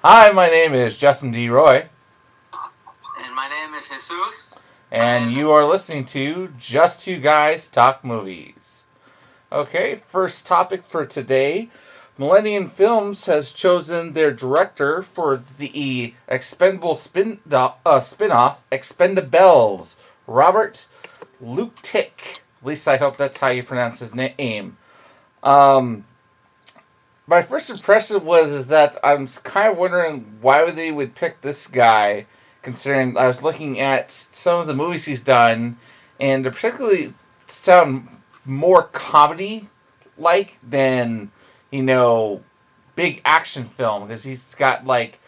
Hi, my name is Justin D. Roy, And my name is Jesus. and you are listening to Just Two Guys Talk Movies. Okay, first topic for today. Millennium Films has chosen their director for the expendable spin-off Expendables, Robert Luke. At least I hope that's how you pronounce his name. Um, my first impression was that I'm kind of wondering why they would pick this guy, considering I was looking at some of the movies he's done, and they particularly sound more comedy like than big action film because he's got like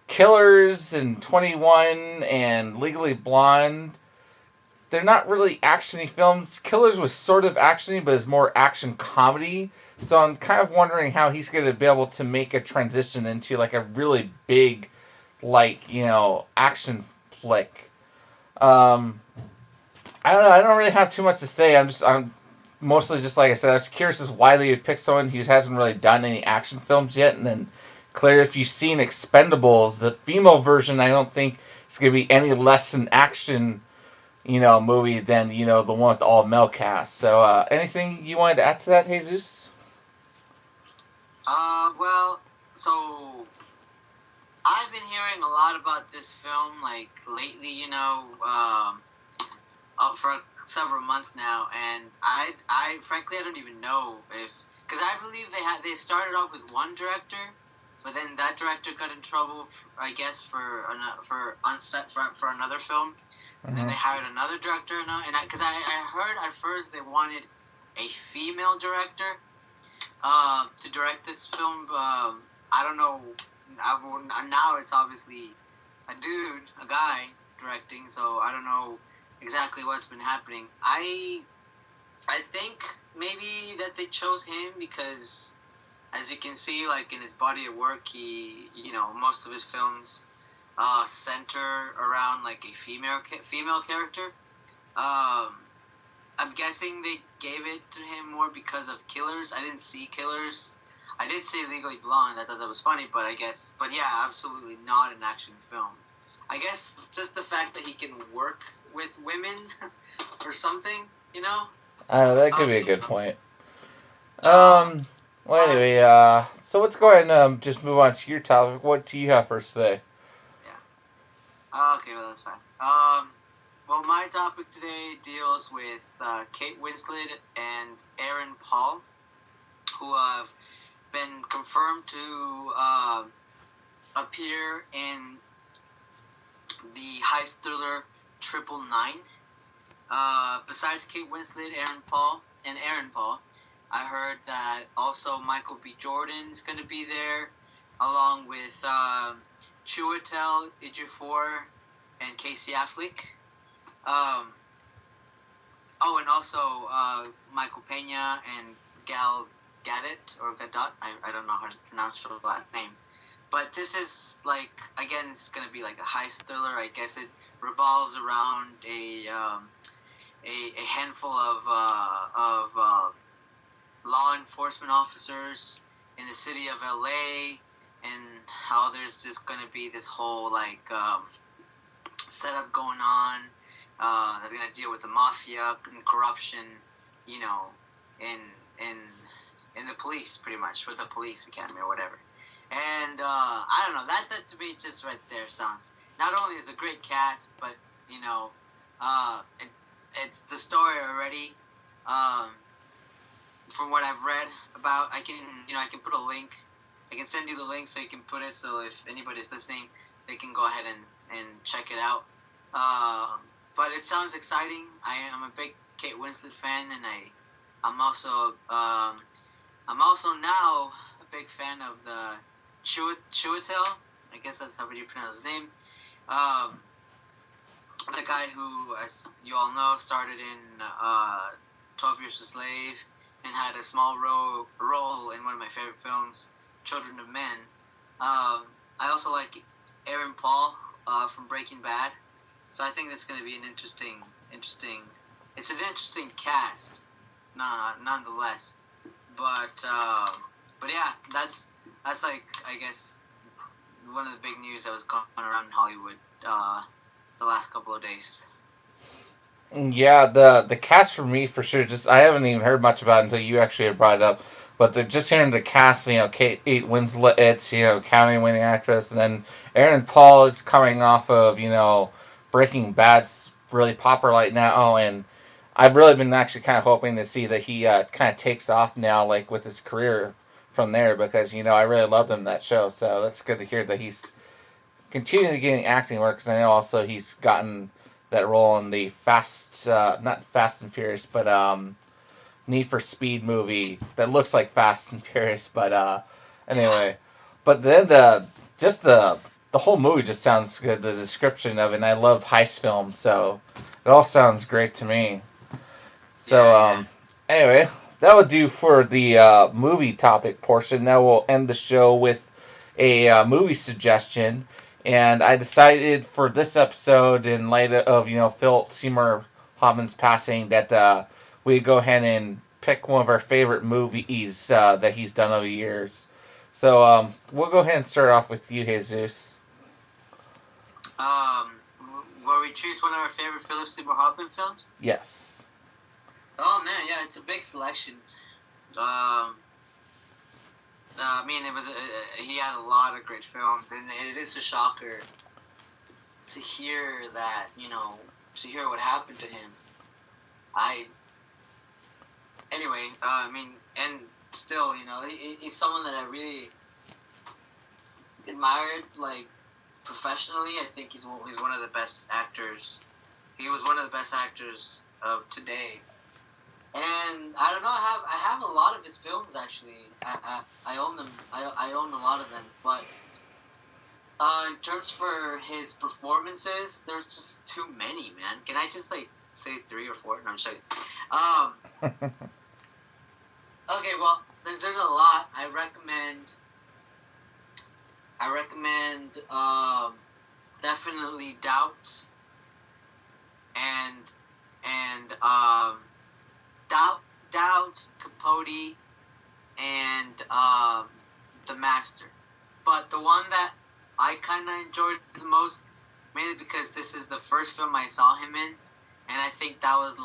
Killers and 21 and Legally Blonde. They're not really actiony films. Killers was sort of actiony, but it's more action comedy. So I'm kind of wondering how he's going to be able to make a transition into like a really big, action flick. Um, I don't know. I don't really have too much to say. I'm mostly just like I said. I was curious as why they would pick someone who hasn't really done any action films yet, and then Claire, if you've seen Expendables, the female version, I don't think it's going to be any less an action movie than the one with the all male cast. So, anything you wanted to add to that, Jesus? Well, so I've been hearing a lot about this film, like lately, for several months now, and I frankly, I don't even know if, because I believe they started off with one director, but then that director got in trouble, I guess, for unset for another film, and then Mm-hmm. they hired another director, and because I heard at first they wanted a female director to direct this film. I don't know. Now it's obviously a dude, a guy directing, so I don't know exactly what's been happening. I think maybe that they chose him because, as you can see, like in his body of work, most of his films center around like a female character. Um, I'm guessing they gave it to him more because of Killers. I didn't see Killers. I did see Legally Blonde. I thought that was funny, but yeah, absolutely not an action film. I guess just the fact that he can work with women or something, you know. That could Um, be a good point. uh, Um. Well, but anyway, so let's go ahead and just move on to your topic. What do you have for us today? yeah. Okay, well that's fast. Well, my topic today deals with Kate Winslet and Aaron Paul, who have been confirmed to appear in the heist thriller Triple Nine. Besides Kate Winslet, Aaron Paul, I heard that also Michael B. Jordan's going to be there, along with Chiwetel Ejiofor and Casey Affleck. Um, and also Michael Pena and Gal Gadot or Gadot. I don't know how to pronounce her last name. But this is like, again, it's gonna be like a heist thriller. I guess it revolves around a handful of law enforcement officers in the city of LA, and how there's just gonna be this whole like setup going on that's gonna deal with the mafia and corruption, you know, in in in the police, pretty much, with the police academy or whatever. And I don't know, that to me just right there sounds, not only is a great cast, but you know, it's the story already. Um, from what I've read about, I can put a link. I can send you the link so you can put it. So if anybody's listening, they can go ahead and check it out. Um, but it sounds exciting. I'm a big Kate Winslet fan, and I'm also I'm also now a big fan of the Chiwetel. I guess that's how you pronounce his name. Um, the guy who, as you all know, started in 12 Years a Slave and had a small role in one of my favorite films, Children of Men. I also like Aaron Paul from Breaking Bad, so I think it's going to be an interesting. It's an interesting cast, nonetheless. But but yeah, that's like, I guess, one of the big news that was going around in Hollywood the last couple of days. Yeah, the cast for me for sure. Just I haven't even heard much about it until you actually had brought it up. But just hearing the cast, Kate Winslet, it's Academy winning actress, and then Aaron Paul is coming off of Breaking Bad's really popular right now, and I've really been actually kind of hoping to see that he kind of takes off now, like with his career from there, because I really loved him in that show. So that's good to hear that he's continuing getting acting work. Because I know also he's gotten that role in the not Fast and Furious, but Need for Speed movie that looks like Fast and Furious. But anyway, but then the whole movie just sounds good. The description of it, and I love heist films, so it all sounds great to me. So anyway, that would do for the movie topic portion. Now we'll end the show with a movie suggestion. And I decided for this episode, in light of Phil Seymour Hoffman's passing, that we'd go ahead and pick one of our favorite movies that he's done over the years. So we'll go ahead and start off with you, Jesus. Where we choose one of our favorite Philip Seymour Hoffman films? Yes. Oh man, yeah, it's a big selection. I mean, he had a lot of great films, and it is a shocker to hear that, to hear what happened to him. Anyway, I mean, and still, he's someone that I really admired, like, professionally. I think he's one of the best actors. He was one of the best actors of today. And I don't know. I have a lot of his films actually. I own them. I own a lot of them. But in terms for his performances, there's just too many, man. Can I just say 3 or 4? No, I'm sorry. Okay, well, since there's a lot, I recommend definitely Doubt and Doubt, Capote, and The Master. But the one that I kind of enjoyed the most, mainly because this is the first film I saw him in, and I think that was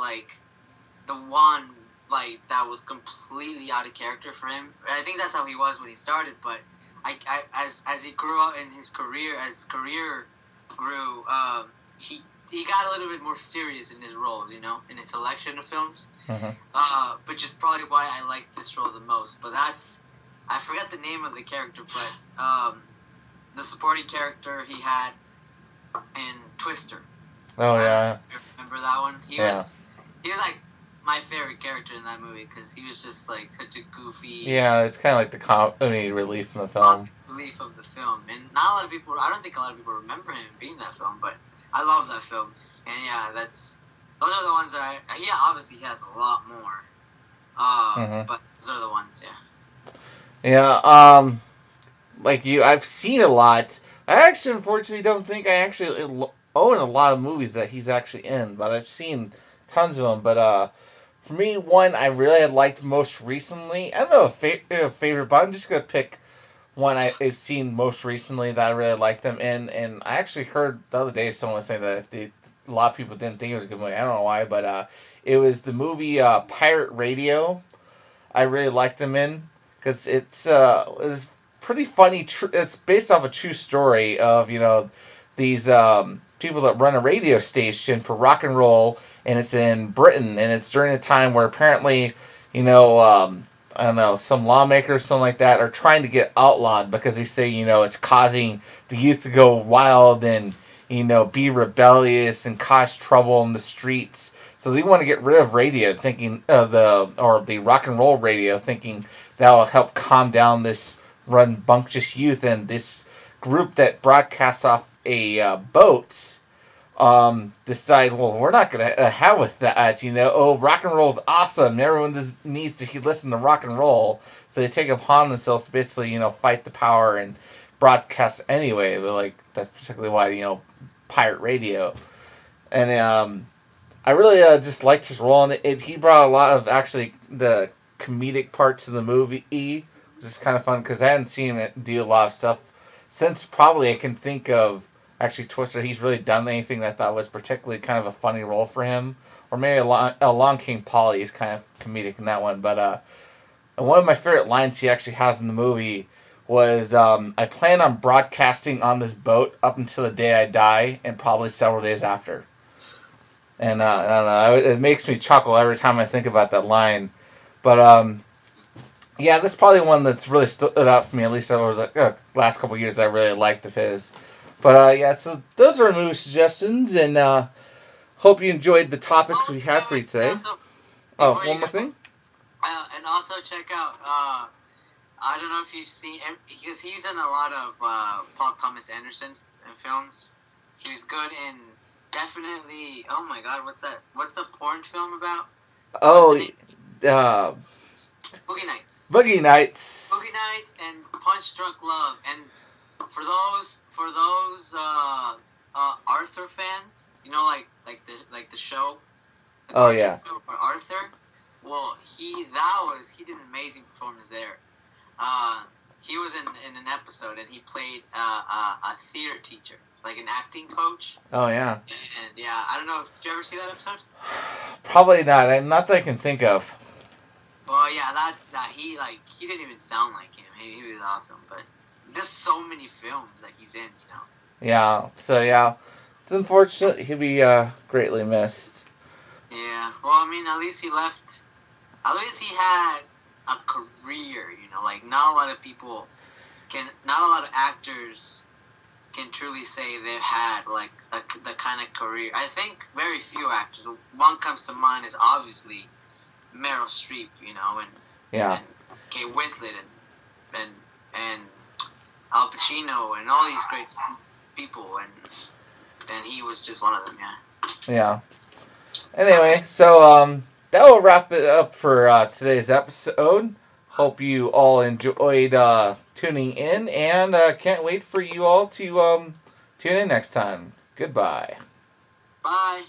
the one that was completely out of character for him. I think that's how he was when he started, but as he grew up in his career, as his career grew, he got a little bit more serious in his roles, in his selection of films. Mm-hmm. Which is probably why I like this role the most. But I forgot the name of the character, but the supporting character he had in Twister. Oh yeah. Remember that one? He Yeah. was my favorite character in that movie because he was just such a goofy. Yeah, it's kind of like the comedy relief in the film. Relief of the film, and not a lot of people. I don't think a lot of people remember him being that film, but I love that film, and yeah, those are the ones that obviously he has a lot more, but those are the ones, yeah. Yeah, like you, I've seen a lot. I actually, unfortunately, don't think I actually own a lot of movies that he's actually in, but I've seen tons of them. But for me, one I really had liked most recently. I don't know a favorite, but I'm just gonna pick one I've seen most recently that I really liked them in. And I actually heard the other day someone say that a lot of people didn't think it was a good movie. I don't know why, but it was the movie Pirate Radio. I really liked them in because it's pretty funny. It's based off a true story of these people that run a radio station for rock and roll, and it's in Britain, and it's during a time where apparently I don't know, some lawmakers, something like that, are trying to get outlawed because they say, it's causing the youth to go wild and, be rebellious and cause trouble in the streets. So they want to get rid of radio, thinking the rock and roll radio, thinking that'll help calm down this rambunctious youth. And this group that broadcasts off a boat decide, well, we're not going to have with that, rock and roll is awesome. Everyone needs to listen to rock and roll. So they take it upon themselves to basically, fight the power and broadcast anyway. But, that's particularly why, pirate radio. And I really just liked his role in it. He brought a lot of, actually, the comedic parts of the movie, which is kind of fun, because I hadn't seen him do a lot of stuff since probably I can think of actually Twister, he's really done anything that I thought was particularly kind of a funny role for him. Or maybe Along King Polly is kind of comedic in that one. But one of my favorite lines he actually has in the movie was, I plan on broadcasting on this boat up until the day I die and probably several days after. And I don't know, it makes me chuckle every time I think about that line. But yeah, that's probably one that's really stood out for me, at least over the last couple of years that I really liked of his. But yeah, so those are our movie suggestions, and hope you enjoyed the topics we had for you today. Oh, one more thing? And also check out, I don't know if you've seen, because he's in a lot of Paul Thomas Anderson's films. He was good in, definitely, oh my god, what's that? What's the porn film about? Oh, Boogie Nights. Boogie Nights. Boogie Nights and Punch Drunk Love. And for those Arthur fans, you know, like the show. Oh yeah. For Arthur, well, he did an amazing performance there. He was in an episode and he played a theater teacher, like an acting coach. Oh yeah. And yeah, I don't know. Did you ever see that episode? Probably not. Not that I can think of. Well, yeah, that he didn't even sound like him. He was awesome, but just so many films that he's in, you know. Yeah. So yeah, it's unfortunate he'll be greatly missed. Yeah. Well, I mean, at least he left. At least he had a career, you know. Like not a lot of actors can truly say they've had like the kind of career. I think very few actors. One comes to mind is obviously Meryl Streep, you know, and yeah, and Kate Winslet and Al Pacino and all these great people, and he was just one of them. Yeah. Yeah. Anyway, so that will wrap it up for today's episode. Hope you all enjoyed tuning in, and can't wait for you all to tune in next time. Goodbye. Bye.